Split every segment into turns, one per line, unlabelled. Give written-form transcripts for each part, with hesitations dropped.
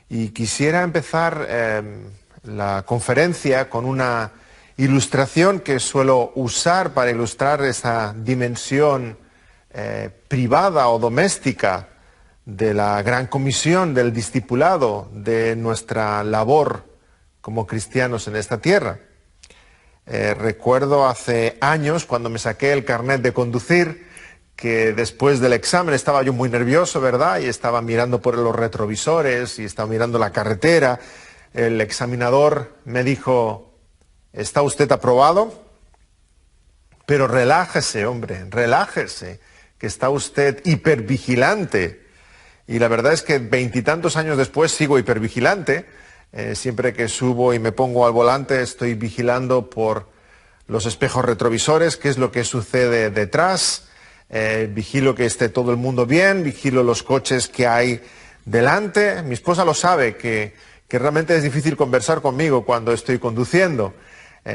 Y quisiera empezar la conferencia con una ilustración que suelo usar para ilustrar esa dimensión privada o doméstica de la gran comisión del discipulado, de nuestra labor como cristianos en esta tierra. Recuerdo hace años, cuando me saqué el carnet de conducir, que después del examen estaba yo muy nervioso, ¿verdad? Y estaba mirando por los retrovisores y estaba mirando la carretera. El examinador me dijo: ¿está usted aprobado? Pero relájese, hombre, relájese, que está usted hipervigilante. Y la verdad es que 20 y tantos años después sigo hipervigilante. Siempre que subo y me pongo al volante estoy vigilando por los espejos retrovisores, qué es lo que sucede detrás. Vigilo que esté todo el mundo bien, vigilo los coches que hay delante. Mi esposa lo sabe, que realmente es difícil conversar conmigo cuando estoy conduciendo.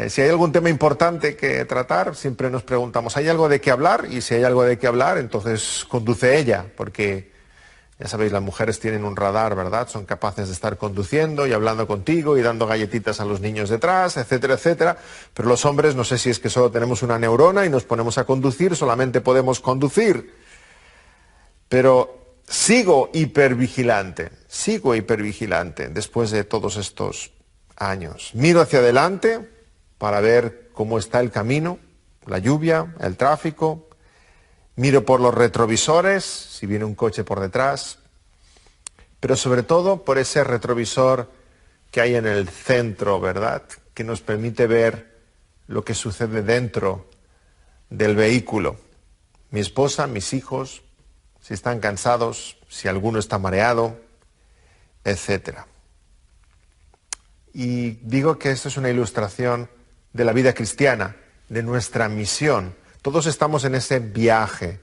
Si hay algún tema importante que tratar, siempre nos preguntamos, ¿hay algo de qué hablar? Y si hay algo de qué hablar, entonces conduce ella, porque ya sabéis, las mujeres tienen un radar, ¿verdad? Son capaces de estar conduciendo y hablando contigo y dando galletitas a los niños detrás, etcétera, etcétera. Pero los hombres, no sé si es que solo tenemos una neurona y nos ponemos a conducir, solamente podemos conducir. Pero sigo hipervigilante después de todos estos años. Miro hacia adelante para ver cómo está el camino, la lluvia, el tráfico. Miro por los retrovisores, si viene un coche por detrás, pero sobre todo por ese retrovisor que hay en el centro, ¿verdad? Que nos permite ver lo que sucede dentro del vehículo. Mi esposa, mis hijos, si están cansados, si alguno está mareado, etcétera. Y digo que esto es una ilustración de la vida cristiana, de nuestra misión. Todos estamos en ese viaje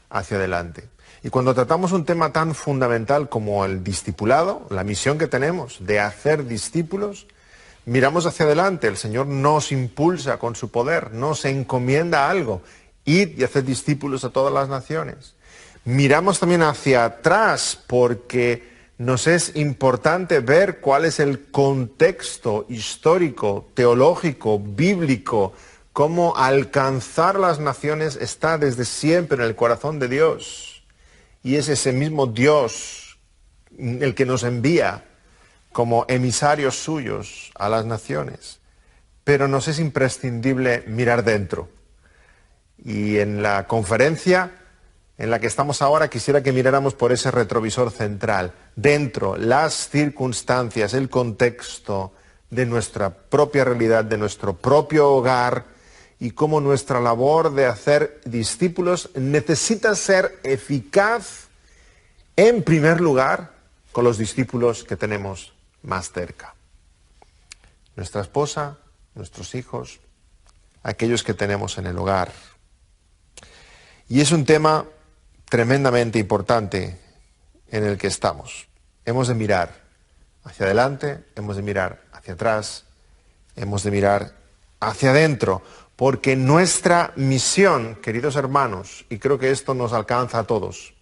hacia adelante. Y cuando tratamos un tema tan fundamental como el discipulado, la misión que tenemos de hacer discípulos, miramos hacia adelante. El Señor nos impulsa con su poder, nos encomienda algo. Id y haced discípulos a todas las naciones. Miramos también hacia atrás porque nos es importante ver cuál es el contexto histórico, teológico, bíblico. Cómo alcanzar las naciones está desde siempre en el corazón de Dios. Y es ese mismo Dios el que nos envía como emisarios suyos a las naciones. Pero nos es imprescindible mirar dentro. Y en la conferencia en la que estamos ahora quisiera que miráramos por ese retrovisor central. Dentro, las circunstancias, el contexto de nuestra propia realidad, de nuestro propio hogar, y cómo nuestra labor de hacer discípulos necesita ser eficaz, en primer lugar, con los discípulos que tenemos más cerca. Nuestra esposa, nuestros hijos, aquellos que tenemos en el hogar. Y es un tema tremendamente importante en el que estamos. Hemos de mirar hacia adelante, hemos de mirar hacia atrás, hemos de mirar hacia adentro. Porque nuestra misión, queridos hermanos, y creo que esto nos alcanza a todos,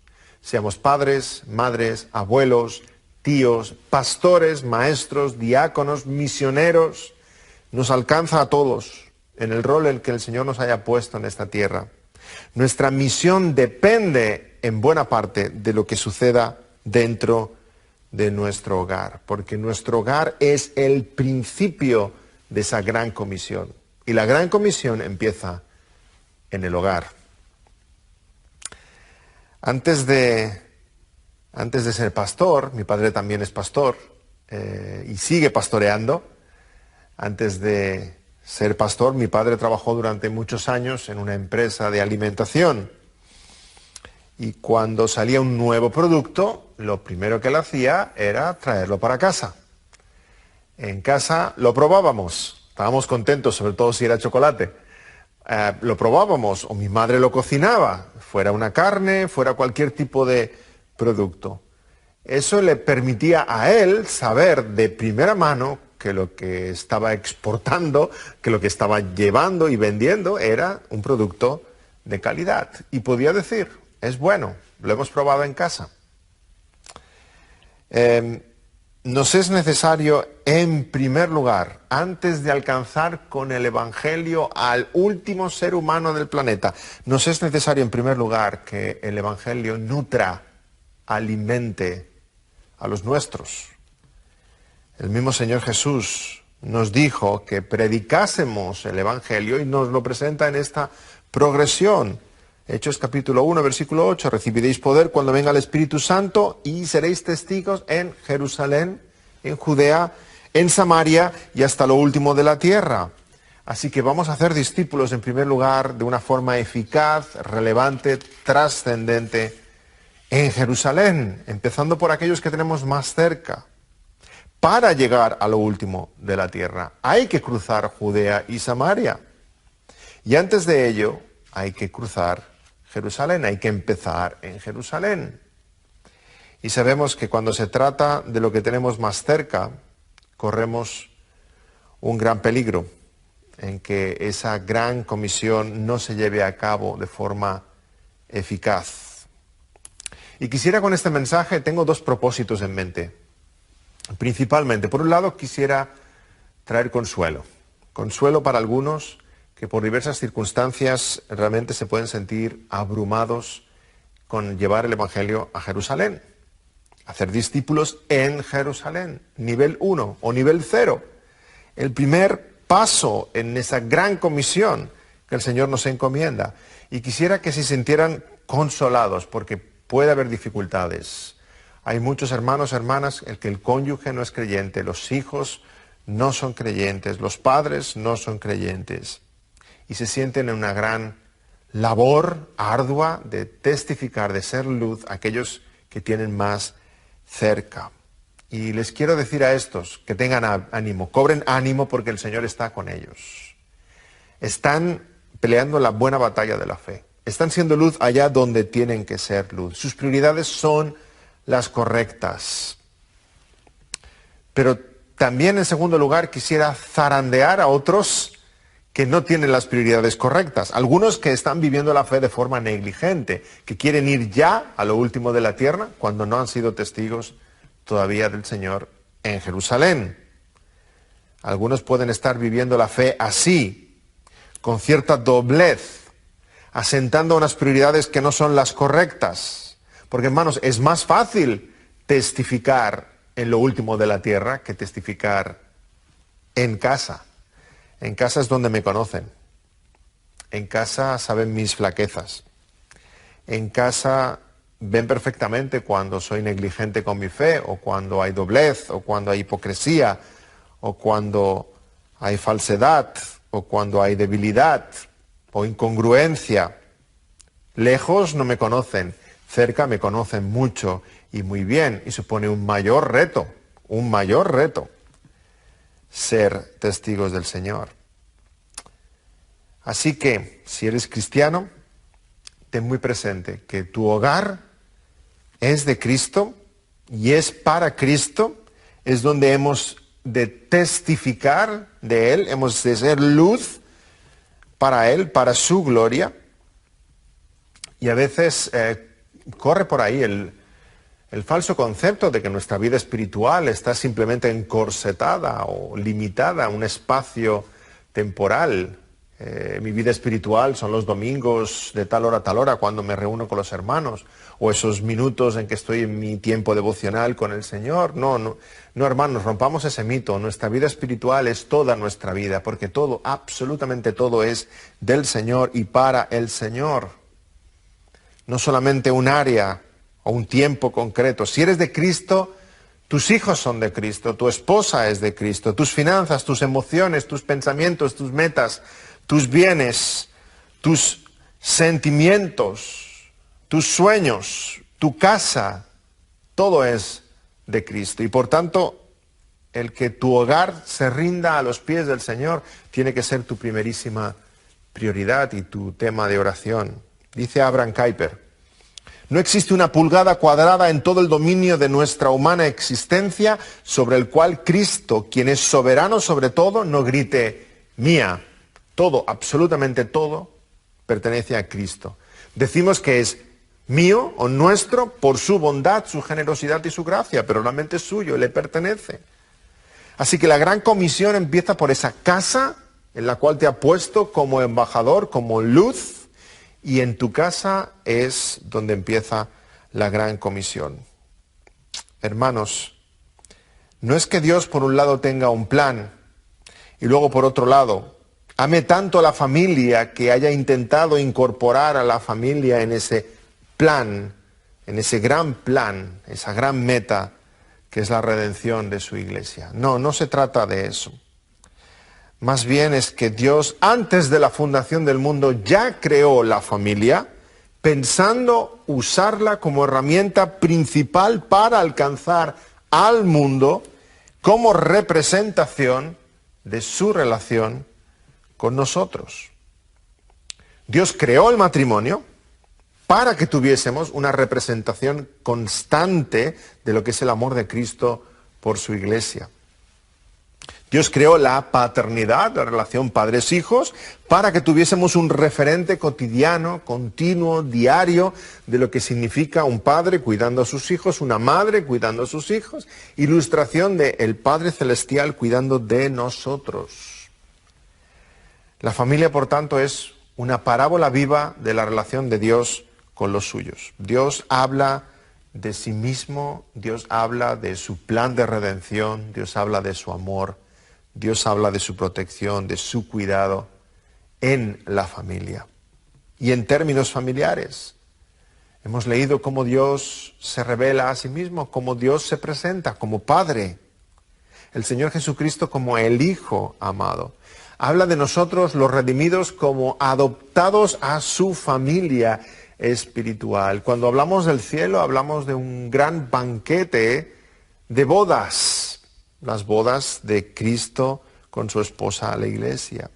seamos padres, madres, abuelos, tíos, pastores, maestros, diáconos, misioneros, nos alcanza a todos en el rol en que el Señor nos haya puesto en esta tierra. Nuestra misión depende en buena parte de lo que suceda dentro de nuestro hogar, porque nuestro hogar es el principio de esa gran comisión. Y la gran comisión empieza en el hogar. Antes de ser pastor, mi padre también es pastor y sigue pastoreando. Antes de ser pastor, mi padre trabajó durante muchos años en una empresa de alimentación. Y cuando salía un nuevo producto, lo primero que él hacía era traerlo para casa. En casa lo probábamos. Estábamos contentos, sobre todo si era chocolate. Lo probábamos, o mi madre lo cocinaba, fuera una carne, fuera cualquier tipo de producto. Eso le permitía a él saber de primera mano que lo que estaba exportando, que lo que estaba llevando y vendiendo era un producto de calidad. Y podía decir, es bueno, lo hemos probado en casa. nos es necesario, en primer lugar, antes de alcanzar con el Evangelio al último ser humano del planeta, nos es necesario, en primer lugar, que el Evangelio nutra, alimente a los nuestros. El mismo Señor Jesús nos dijo que predicásemos el Evangelio y nos lo presenta en esta progresión. Hechos capítulo 1, versículo 8, recibiréis poder cuando venga el Espíritu Santo y seréis testigos en Jerusalén, en Judea, en Samaria y hasta lo último de la tierra. Así que vamos a hacer discípulos en primer lugar de una forma eficaz, relevante, trascendente en Jerusalén, empezando por aquellos que tenemos más cerca. Para llegar a lo último de la tierra hay que cruzar Judea y Samaria. Y antes de ello hay que cruzar Jerusalén, hay que empezar en Jerusalén. Y sabemos que cuando se trata de lo que tenemos más cerca, corremos un gran peligro en que esa gran comisión no se lleve a cabo de forma eficaz. Y quisiera con este mensaje, tengo dos propósitos en mente. Principalmente, por un lado, quisiera traer consuelo. Consuelo para algunos que por diversas circunstancias realmente se pueden sentir abrumados con llevar el Evangelio a Jerusalén. Hacer discípulos en Jerusalén, nivel 1 o nivel 0. El primer paso en esa gran comisión que el Señor nos encomienda. Y quisiera que se sintieran consolados, porque puede haber dificultades. Hay muchos hermanos, hermanas, el que el cónyuge no es creyente, los hijos no son creyentes, los padres no son creyentes. Y se sienten en una gran labor ardua de testificar, de ser luz a aquellos que tienen más cerca. Y les quiero decir a estos que tengan ánimo, cobren ánimo porque el Señor está con ellos. Están peleando la buena batalla de la fe. Están siendo luz allá donde tienen que ser luz. Sus prioridades son las correctas. Pero también, en segundo lugar, quisiera zarandear a otros que no tienen las prioridades correctas. Algunos que están viviendo la fe de forma negligente, que quieren ir ya a lo último de la tierra cuando no han sido testigos todavía del Señor en Jerusalén. Algunos pueden estar viviendo la fe así, con cierta doblez, asentando unas prioridades que no son las correctas. Porque, hermanos, es más fácil testificar en lo último de la tierra que testificar en casa. En casa es donde me conocen. En casa saben mis flaquezas. En casa ven perfectamente cuando soy negligente con mi fe, o cuando hay doblez, o cuando hay hipocresía, o cuando hay falsedad, o cuando hay debilidad, o incongruencia. Lejos no me conocen, cerca me conocen mucho y muy bien, y supone un mayor reto ser testigos del Señor. Así que, si eres cristiano, ten muy presente que tu hogar es de Cristo y es para Cristo, es donde hemos de testificar de Él, hemos de ser luz para Él, para su gloria. Y a veces corre por ahí el falso concepto de que nuestra vida espiritual está simplemente encorsetada o limitada a un espacio temporal. Mi vida espiritual son los domingos de tal hora a tal hora cuando me reúno con los hermanos, o esos minutos en que estoy en mi tiempo devocional con el Señor. No, hermanos, rompamos ese mito. Nuestra vida espiritual es toda nuestra vida, porque todo, absolutamente todo es del Señor y para el Señor. No solamente un área o un tiempo concreto. Si eres de Cristo, tus hijos son de Cristo, tu esposa es de Cristo, tus finanzas, tus emociones, tus pensamientos, tus metas, tus bienes, tus sentimientos, tus sueños, tu casa, todo es de Cristo. Y por tanto, el que tu hogar se rinda a los pies del Señor tiene que ser tu primerísima prioridad y tu tema de oración. Dice Abraham Kuyper: no existe una pulgada cuadrada en todo el dominio de nuestra humana existencia sobre el cual Cristo, quien es soberano sobre todo, no grite mía. Todo, absolutamente todo, pertenece a Cristo. Decimos que es mío o nuestro por su bondad, su generosidad y su gracia, pero realmente es suyo, le pertenece. Así que la gran comisión empieza por esa casa en la cual te ha puesto como embajador, como luz, y en tu casa es donde empieza la gran comisión. Hermanos, no es que Dios por un lado tenga un plan y luego por otro lado ame tanto a la familia que haya intentado incorporar a la familia en ese plan, en ese gran plan, esa gran meta que es la redención de su iglesia. No, no se trata de eso. Más bien es que Dios, antes de la fundación del mundo, ya creó la familia, pensando usarla como herramienta principal para alcanzar al mundo como representación de su relación con nosotros. Dios creó el matrimonio para que tuviésemos una representación constante de lo que es el amor de Cristo por su iglesia. Dios creó la paternidad, la relación padres-hijos, para que tuviésemos un referente cotidiano, continuo, diario, de lo que significa un padre cuidando a sus hijos, una madre cuidando a sus hijos, ilustración del Padre Celestial cuidando de nosotros. La familia, por tanto, es una parábola viva de la relación de Dios con los suyos. Dios habla de sí mismo, Dios habla de su plan de redención, Dios habla de su amor, Dios habla de su protección, de su cuidado en la familia. Y en términos familiares, hemos leído cómo Dios se revela a sí mismo, cómo Dios se presenta como Padre, el Señor Jesucristo como el Hijo amado. Habla de nosotros, los redimidos, como adoptados a su familia espiritual. Cuando hablamos del cielo, hablamos de un gran banquete de bodas, las bodas de Cristo con su esposa, la iglesia.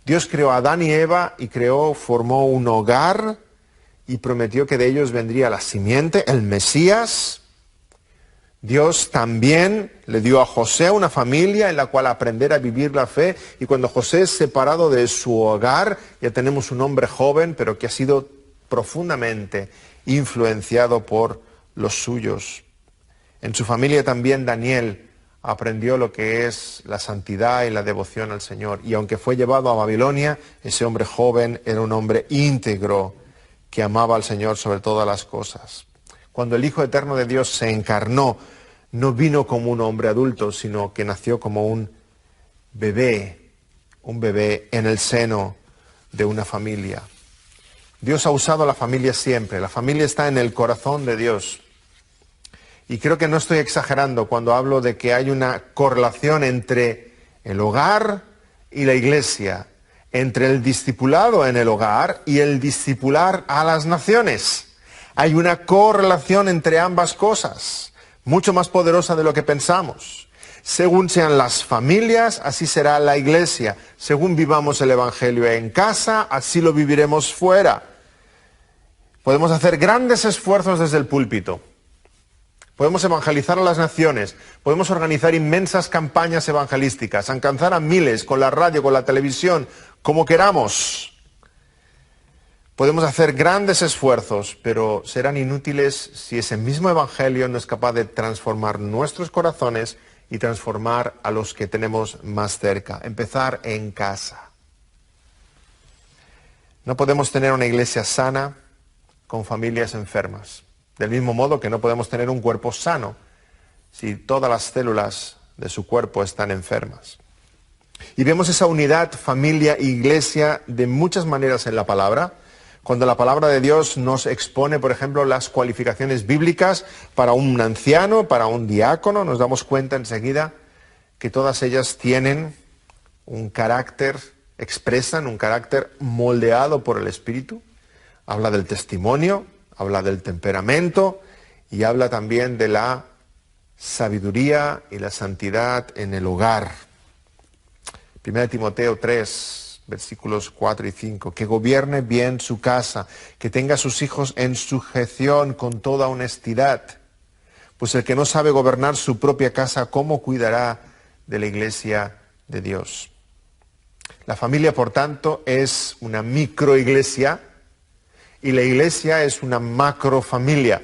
Dios creó a Adán y Eva y formó un hogar y prometió que de ellos vendría la simiente, el Mesías. Dios también le dio a José una familia en la cual aprender a vivir la fe, y cuando José es separado de su hogar, ya tenemos un hombre joven, pero que ha sido profundamente influenciado por los suyos. En su familia también Daniel aprendió lo que es la santidad y la devoción al Señor, y aunque fue llevado a Babilonia, ese hombre joven era un hombre íntegro que amaba al Señor sobre todas las cosas. Cuando el Hijo Eterno de Dios se encarnó, no vino como un hombre adulto, sino que nació como un bebé en el seno de una familia. Dios ha usado a la familia siempre, la familia está en el corazón de Dios. Y creo que no estoy exagerando cuando hablo de que hay una correlación entre el hogar y la iglesia, entre el discipulado en el hogar y el discipular a las naciones. Hay una correlación entre ambas cosas, mucho más poderosa de lo que pensamos. Según sean las familias, así será la iglesia. Según vivamos el Evangelio en casa, así lo viviremos fuera. Podemos hacer grandes esfuerzos desde el púlpito. Podemos evangelizar a las naciones, podemos organizar inmensas campañas evangelísticas, alcanzar a miles con la radio, con la televisión, como queramos. Podemos hacer grandes esfuerzos, pero serán inútiles si ese mismo evangelio no es capaz de transformar nuestros corazones y transformar a los que tenemos más cerca. Empezar en casa. No podemos tener una iglesia sana con familias enfermas. Del mismo modo que no podemos tener un cuerpo sano si todas las células de su cuerpo están enfermas. Y vemos esa unidad familia-iglesia de muchas maneras en la palabra. Cuando la palabra de Dios nos expone, por ejemplo, las cualificaciones bíblicas para un anciano, para un diácono, nos damos cuenta enseguida que todas ellas tienen un carácter, expresan un carácter moldeado por el Espíritu. Habla del testimonio, habla del temperamento y habla también de la sabiduría y la santidad en el hogar. 1 Timoteo 3, versículos 4 y 5. Que gobierne bien su casa, que tenga a sus hijos en sujeción con toda honestidad. Pues el que no sabe gobernar su propia casa, ¿cómo cuidará de la iglesia de Dios? La familia, por tanto, es una microiglesia. y la iglesia es una macrofamilia.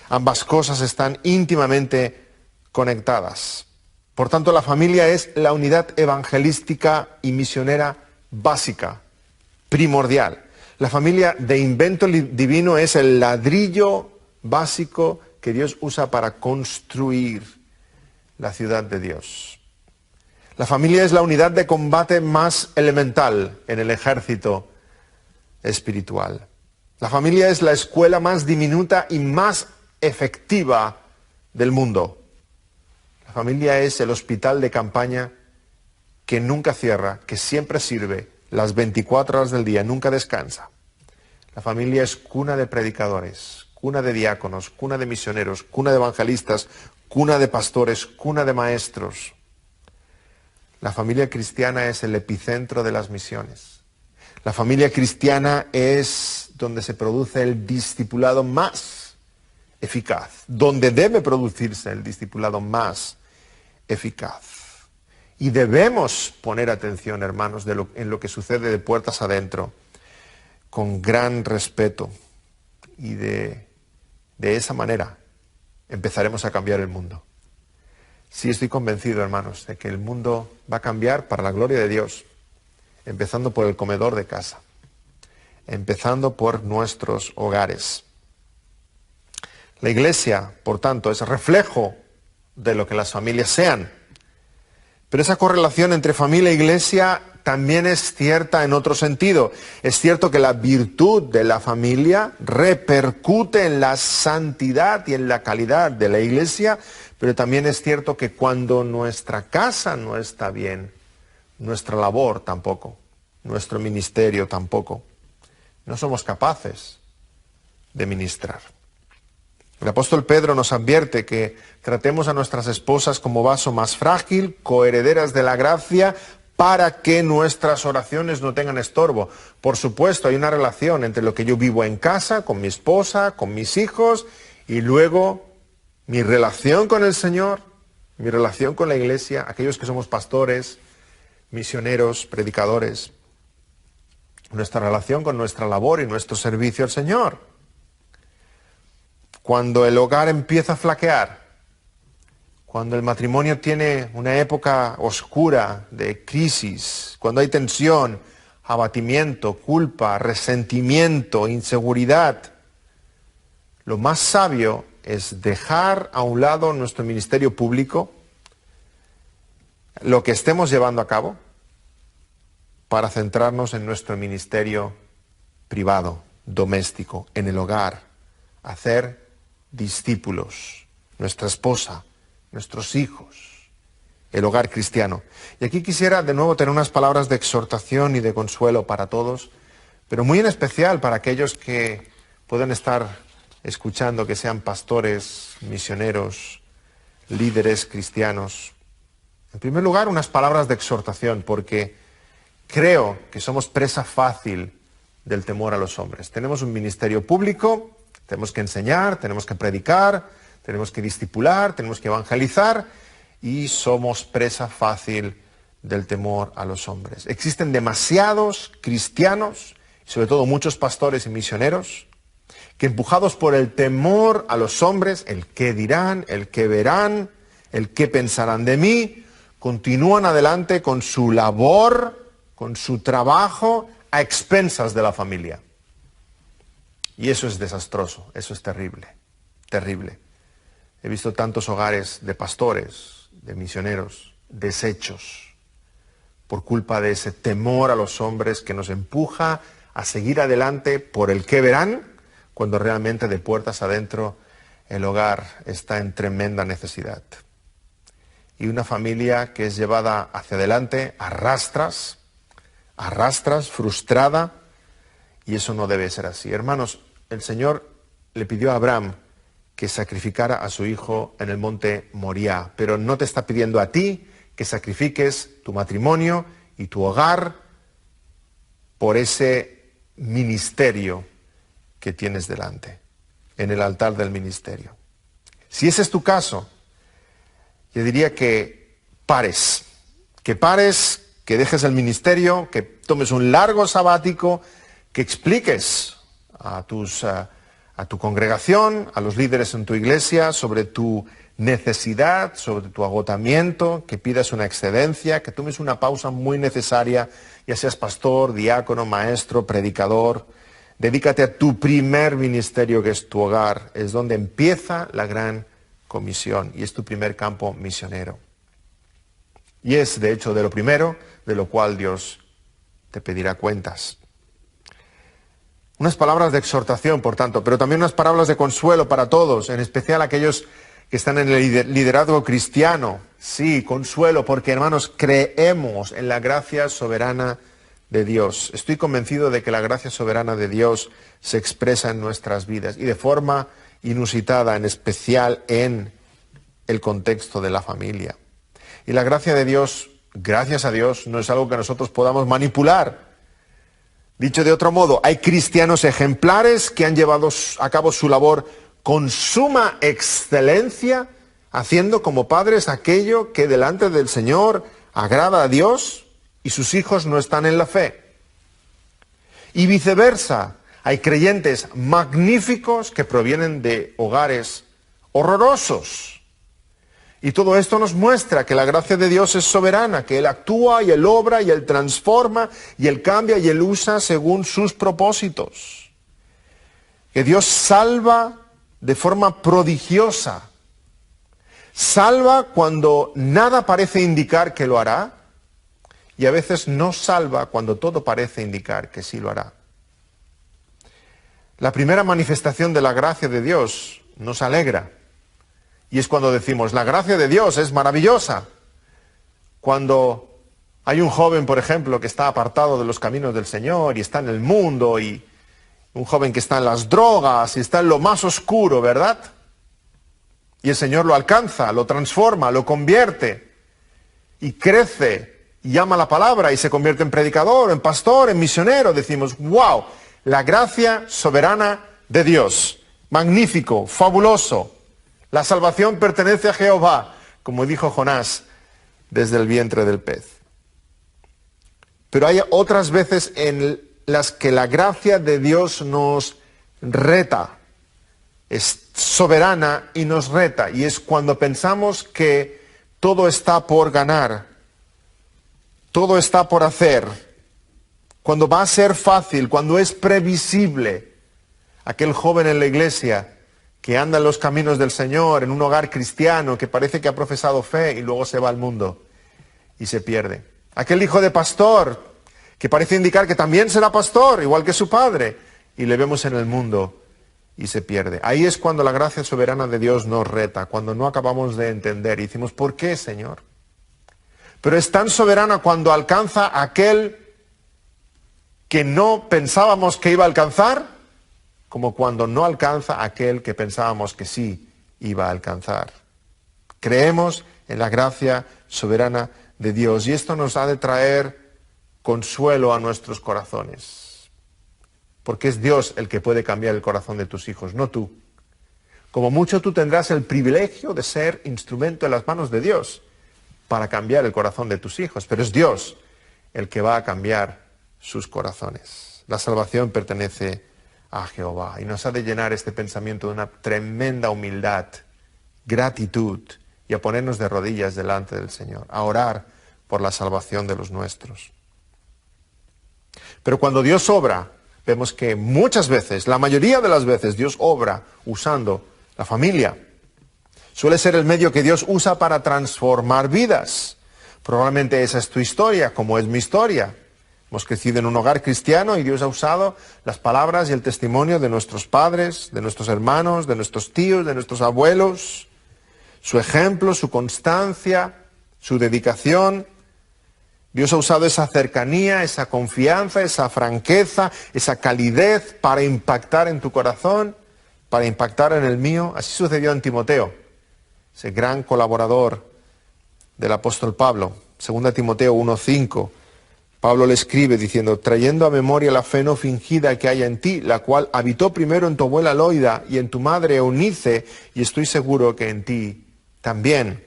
Ambas cosas están íntimamente conectadas. Por tanto, la familia es la unidad evangelística y misionera básica, primordial. La familia de invento divino es el ladrillo básico que Dios usa para construir la ciudad de Dios. La familia es la unidad de combate más elemental en el ejército espiritual. La familia es la escuela más diminuta y más efectiva del mundo. La familia es el hospital de campaña que nunca cierra, que siempre sirve las 24 horas del día, nunca descansa. La familia es cuna de predicadores, cuna de diáconos, cuna de misioneros, cuna de evangelistas, cuna de pastores, cuna de maestros. La familia cristiana es el epicentro de las misiones. La familia cristiana es donde se produce el discipulado más eficaz, donde debe producirse el discipulado más eficaz. Y debemos poner atención, hermanos, en lo que sucede de puertas adentro, con gran respeto. Y de esa manera empezaremos a cambiar el mundo. Sí, estoy convencido, hermanos, de que el mundo va a cambiar para la gloria de Dios, empezando por el comedor de casa, empezando por nuestros hogares. La iglesia, por tanto, es reflejo de lo que las familias sean. Pero esa correlación entre familia e iglesia también es cierta en otro sentido. Es cierto que la virtud de la familia repercute en la santidad y en la calidad de la iglesia, pero también es cierto que cuando nuestra casa no está bien, nuestra labor tampoco, nuestro ministerio tampoco, no somos capaces de ministrar. El apóstol Pedro nos advierte que tratemos a nuestras esposas como vaso más frágil, coherederas de la gracia, para que nuestras oraciones no tengan estorbo. Por supuesto, hay una relación entre lo que yo vivo en casa, con mi esposa, con mis hijos, y luego mi relación con el Señor, mi relación con la iglesia, aquellos que somos pastores, misioneros, predicadores, nuestra relación con nuestra labor y nuestro servicio al Señor. Cuando el hogar empieza a flaquear, cuando el matrimonio tiene una época oscura de crisis, cuando hay tensión, abatimiento, culpa, resentimiento, inseguridad, lo más sabio es dejar a un lado nuestro ministerio público, lo que estemos llevando a cabo, para centrarnos en nuestro ministerio privado, doméstico, en el hogar, hacer discípulos, nuestra esposa, nuestros hijos, el hogar cristiano. Y aquí quisiera de nuevo tener unas palabras de exhortación y de consuelo para todos, pero muy en especial para aquellos que puedan estar escuchando, que sean pastores, misioneros, líderes cristianos. En primer lugar, unas palabras de exhortación, porque creo que somos presa fácil del temor a los hombres. Tenemos un ministerio público, tenemos que enseñar, tenemos que predicar, tenemos que discipular, tenemos que evangelizar y somos presa fácil del temor a los hombres. Existen demasiados cristianos, sobre todo muchos pastores y misioneros, que empujados por el temor a los hombres, el qué dirán, el qué verán, el qué pensarán de mí, continúan adelante con su labor, con su trabajo, a expensas de la familia. Y eso es desastroso, eso es terrible, terrible. He visto tantos hogares de pastores, de misioneros, deshechos, por culpa de ese temor a los hombres que nos empuja a seguir adelante por el qué verán, cuando realmente de puertas adentro el hogar está en tremenda necesidad. Y una familia que es llevada hacia adelante a rastras, frustrada, y eso no debe ser así. Hermanos, el Señor le pidió a Abraham que sacrificara a su hijo en el monte Moriah, pero no te está pidiendo a ti que sacrifiques tu matrimonio y tu hogar por ese ministerio que tienes delante, en el altar del ministerio. Si ese es tu caso, yo diría que pares, que dejes el ministerio, que tomes un largo sabático, que expliques a tu congregación, a los líderes en tu iglesia, sobre tu necesidad, sobre tu agotamiento, que pidas una excedencia, que tomes una pausa muy necesaria, ya seas pastor, diácono, maestro, predicador. Dedícate a tu primer ministerio, que es tu hogar. Es donde empieza la gran comisión y es tu primer campo misionero. Y es, de hecho, de lo primero de lo cual Dios te pedirá cuentas. Unas palabras de exhortación, por tanto, pero también unas palabras de consuelo para todos, en especial aquellos que están en el liderazgo cristiano. Sí, consuelo, porque, hermanos, creemos en la gracia soberana de Dios. Estoy convencido de que la gracia soberana de Dios se expresa en nuestras vidas y de forma inusitada, en especial en el contexto de la familia. Y la gracia de Dios, gracias a Dios, no es algo que nosotros podamos manipular. Dicho de otro modo, hay cristianos ejemplares que han llevado a cabo su labor con suma excelencia, haciendo como padres aquello que delante del Señor agrada a Dios, y sus hijos no están en la fe. Y viceversa, hay creyentes magníficos que provienen de hogares horrorosos. Y todo esto nos muestra que la gracia de Dios es soberana, que Él actúa y Él obra y Él transforma y Él cambia y Él usa según sus propósitos. Que Dios salva de forma prodigiosa. Salva cuando nada parece indicar que lo hará y a veces no salva cuando todo parece indicar que sí lo hará. La primera manifestación de la gracia de Dios nos alegra. Y es cuando decimos, la gracia de Dios es maravillosa. Cuando hay un joven, por ejemplo, que está apartado de los caminos del Señor y está en el mundo, y un joven que está en las drogas y está en lo más oscuro, ¿verdad? Y el Señor lo alcanza, lo transforma, lo convierte y crece y llama la palabra y se convierte en predicador, en pastor, en misionero. Decimos, wow, la gracia soberana de Dios, magnífico, fabuloso. La salvación pertenece a Jehová, como dijo Jonás desde el vientre del pez. Pero hay otras veces en las que la gracia de Dios nos reta, es soberana y nos reta, y es cuando pensamos que todo está por ganar, todo está por hacer, cuando va a ser fácil, cuando es previsible. Aquel joven en la iglesia que anda en los caminos del Señor, en un hogar cristiano, que parece que ha profesado fe y luego se va al mundo y se pierde. Aquel hijo de pastor, que parece indicar que también será pastor, igual que su padre, y le vemos en el mundo y se pierde. Ahí es cuando la gracia soberana de Dios nos reta, cuando no acabamos de entender y decimos, ¿por qué, Señor? Pero es tan soberana cuando alcanza a aquel que no pensábamos que iba a alcanzar, como cuando no alcanza a aquel que pensábamos que sí iba a alcanzar. Creemos en la gracia soberana de Dios y esto nos ha de traer consuelo a nuestros corazones. Porque es Dios el que puede cambiar el corazón de tus hijos, no tú. Como mucho tú tendrás el privilegio de ser instrumento en las manos de Dios para cambiar el corazón de tus hijos, pero es Dios el que va a cambiar sus corazones. La salvación pertenece a Jehová y nos ha de llenar este pensamiento de una tremenda humildad, gratitud y a ponernos de rodillas delante del Señor, a orar por la salvación de los nuestros. Pero cuando Dios obra, vemos que muchas veces, la mayoría de las veces, Dios obra usando la familia. Suele ser el medio que Dios usa para transformar vidas. Probablemente esa es tu historia, como es mi historia. Hemos crecido en un hogar cristiano y Dios ha usado las palabras y el testimonio de nuestros padres, de nuestros hermanos, de nuestros tíos, de nuestros abuelos, su ejemplo, su constancia, su dedicación. Dios ha usado esa cercanía, esa confianza, esa franqueza, esa calidez para impactar en tu corazón, para impactar en el mío. Así sucedió en Timoteo, ese gran colaborador del apóstol Pablo. 2 Timoteo 1:5. Pablo le escribe diciendo, trayendo a memoria la fe no fingida que hay en ti, la cual habitó primero en tu abuela Loida y en tu madre Eunice, y estoy seguro que en ti también.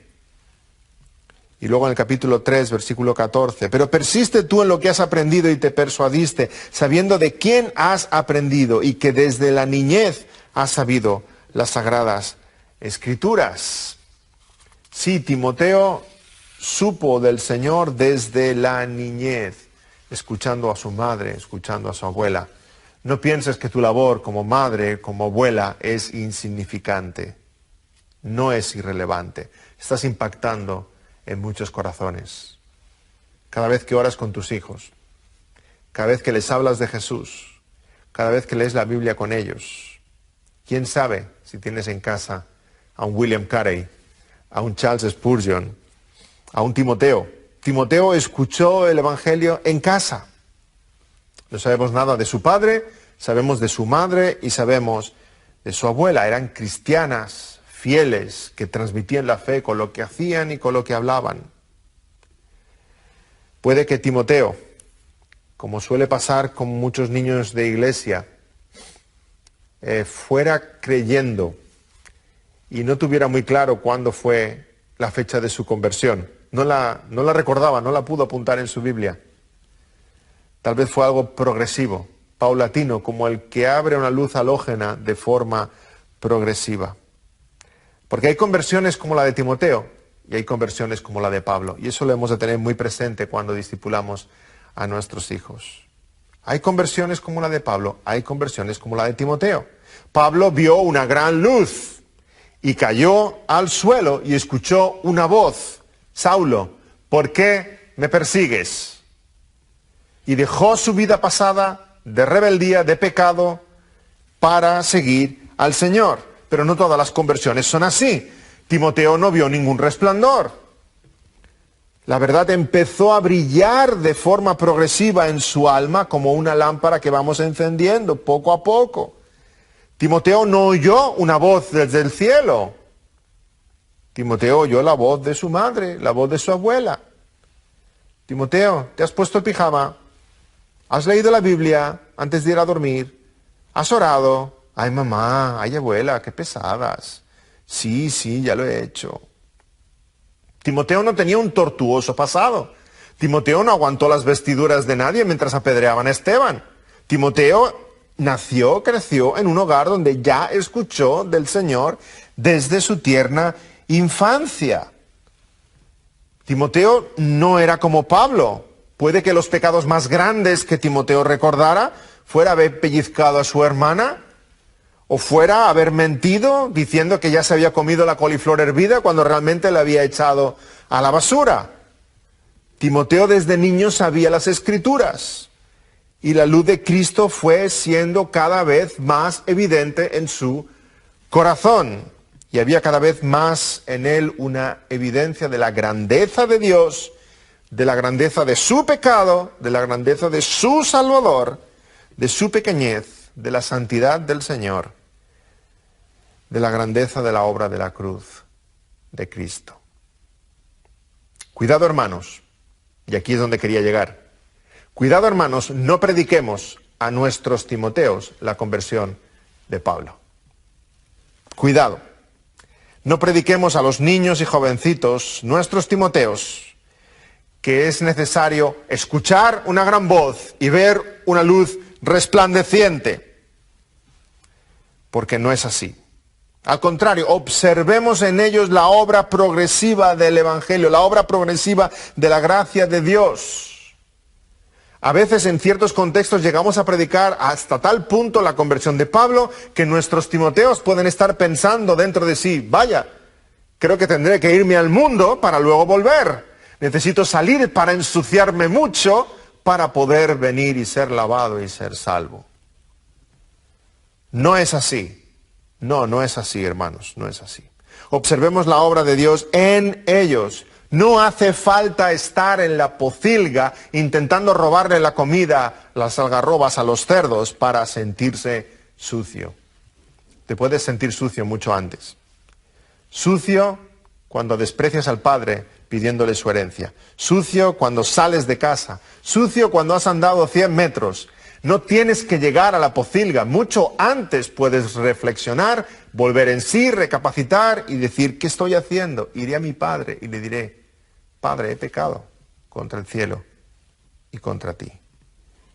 Y luego en el capítulo 3, versículo 14, pero persiste tú en lo que has aprendido y te persuadiste, sabiendo de quién has aprendido y que desde la niñez has sabido las sagradas Escrituras. Sí, Timoteo supo del Señor desde la niñez, escuchando a su madre, escuchando a su abuela. No pienses que tu labor como madre, como abuela, es insignificante. No es irrelevante. Estás impactando en muchos corazones. Cada vez que oras con tus hijos, cada vez que les hablas de Jesús, cada vez que lees la Biblia con ellos. ¿Quién sabe si tienes en casa a un William Carey, a un Charles Spurgeon, a un Timoteo? Timoteo escuchó el Evangelio en casa. No sabemos nada de su padre, sabemos de su madre y sabemos de su abuela. Eran cristianas, fieles, que transmitían la fe con lo que hacían y con lo que hablaban. Puede que Timoteo, como suele pasar con muchos niños de iglesia, fuera creyendo y no tuviera muy claro cuándo fue la fecha de su conversión. No la recordaba, no la pudo apuntar en su Biblia. Tal vez fue algo progresivo, paulatino, como el que abre una luz halógena de forma progresiva. Porque hay conversiones como la de Timoteo y hay conversiones como la de Pablo. Y eso lo hemos de tener muy presente cuando discipulamos a nuestros hijos. Hay conversiones como la de Pablo, hay conversiones como la de Timoteo. Pablo vio una gran luz y cayó al suelo y escuchó una voz. Saulo, ¿por qué me persigues? Y dejó su vida pasada de rebeldía, de pecado, para seguir al Señor. Pero no todas las conversiones son así. Timoteo no vio ningún resplandor. La verdad empezó a brillar de forma progresiva en su alma como una lámpara que vamos encendiendo poco a poco. Timoteo no oyó una voz desde el cielo. Timoteo oyó la voz de su madre, la voz de su abuela. Timoteo, ¿te has puesto el pijama? ¿Has leído la Biblia antes de ir a dormir? ¿Has orado? Ay, mamá, ay, abuela, qué pesadas. Sí, ya lo he hecho. Timoteo no tenía un tortuoso pasado. Timoteo no aguantó las vestiduras de nadie mientras apedreaban a Esteban. Timoteo nació, creció en un hogar donde ya escuchó del Señor desde su tierna infancia. Timoteo no era como Pablo. Puede que los pecados más grandes que Timoteo recordara fuera haber pellizcado a su hermana, o fuera haber mentido diciendo que ya se había comido la coliflor hervida cuando realmente la había echado a la basura. Timoteo desde niño sabía las Escrituras y la luz de Cristo fue siendo cada vez más evidente en su corazón. Y había cada vez más en él una evidencia de la grandeza de Dios, de la grandeza de su pecado, de la grandeza de su Salvador, de su pequeñez, de la santidad del Señor, de la grandeza de la obra de la cruz de Cristo. Cuidado, hermanos, y aquí es donde quería llegar. Cuidado, hermanos, no prediquemos a nuestros Timoteos la conversión de Pablo. Cuidado. No prediquemos a los niños y jovencitos, nuestros Timoteos, que es necesario escuchar una gran voz y ver una luz resplandeciente, porque no es así. Al contrario, observemos en ellos la obra progresiva del Evangelio, la obra progresiva de la gracia de Dios. A veces en ciertos contextos llegamos a predicar hasta tal punto la conversión de Pablo que nuestros Timoteos pueden estar pensando dentro de sí, vaya, creo que tendré que irme al mundo para luego volver. Necesito salir para ensuciarme mucho para poder venir y ser lavado y ser salvo. No es así. No es así, hermanos, no es así. Observemos la obra de Dios en ellos. No hace falta estar en la pocilga intentando robarle la comida, las algarrobas a los cerdos para sentirse sucio. Te puedes sentir sucio mucho antes. Sucio cuando desprecias al Padre pidiéndole su herencia. Sucio cuando sales de casa. Sucio cuando has andado 100 metros. No tienes que llegar a la pocilga. Mucho antes puedes reflexionar, volver en sí, recapacitar y decir, ¿qué estoy haciendo? Iré a mi Padre y le diré, Padre, he pecado contra el cielo y contra ti.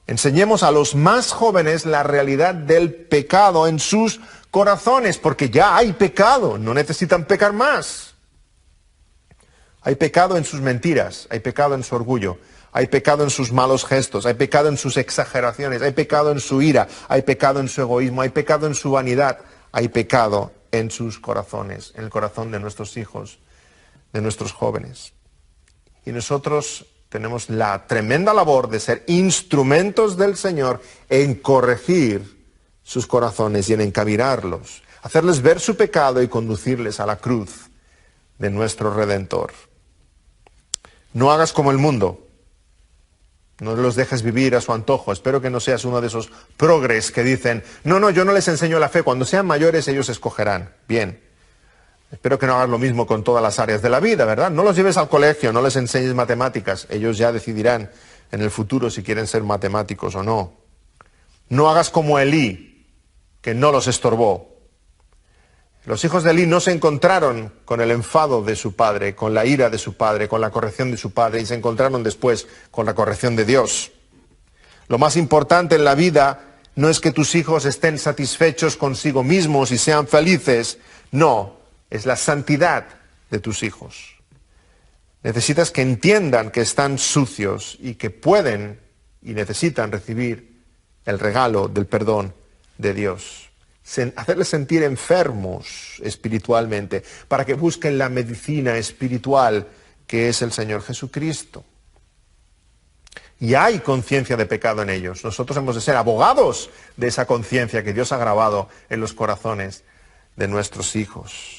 Enseñemos a los más jóvenes la realidad del pecado en sus corazones, porque ya hay pecado, no necesitan pecar más. Hay pecado en sus mentiras, hay pecado en su orgullo, hay pecado en sus malos gestos, hay pecado en sus exageraciones, hay pecado en su ira, hay pecado en su egoísmo, hay pecado en su vanidad, hay pecado en sus corazones, en el corazón de nuestros hijos, de nuestros jóvenes. Y nosotros tenemos la tremenda labor de ser instrumentos del Señor en corregir sus corazones y en encaminarlos, hacerles ver su pecado y conducirles a la cruz de nuestro Redentor. No hagas como el mundo, no los dejes vivir a su antojo. Espero que no seas uno de esos progres que dicen, no, yo no les enseño la fe, cuando sean mayores ellos escogerán. Bien. Espero que no hagas lo mismo con todas las áreas de la vida, ¿verdad? No los lleves al colegio, no les enseñes matemáticas. Ellos ya decidirán en el futuro si quieren ser matemáticos o no. No hagas como Elí, que no los estorbó. Los hijos de Elí no se encontraron con el enfado de su padre, con la ira de su padre, con la corrección de su padre, y se encontraron después con la corrección de Dios. Lo más importante en la vida no es que tus hijos estén satisfechos consigo mismos y sean felices, no. Es la santidad de tus hijos. Necesitas que entiendan que están sucios y que pueden y necesitan recibir el regalo del perdón de Dios. Hacerles sentir enfermos espiritualmente para que busquen la medicina espiritual que es el Señor Jesucristo. Y hay conciencia de pecado en ellos. Nosotros hemos de ser abogados de esa conciencia que Dios ha grabado en los corazones de nuestros hijos.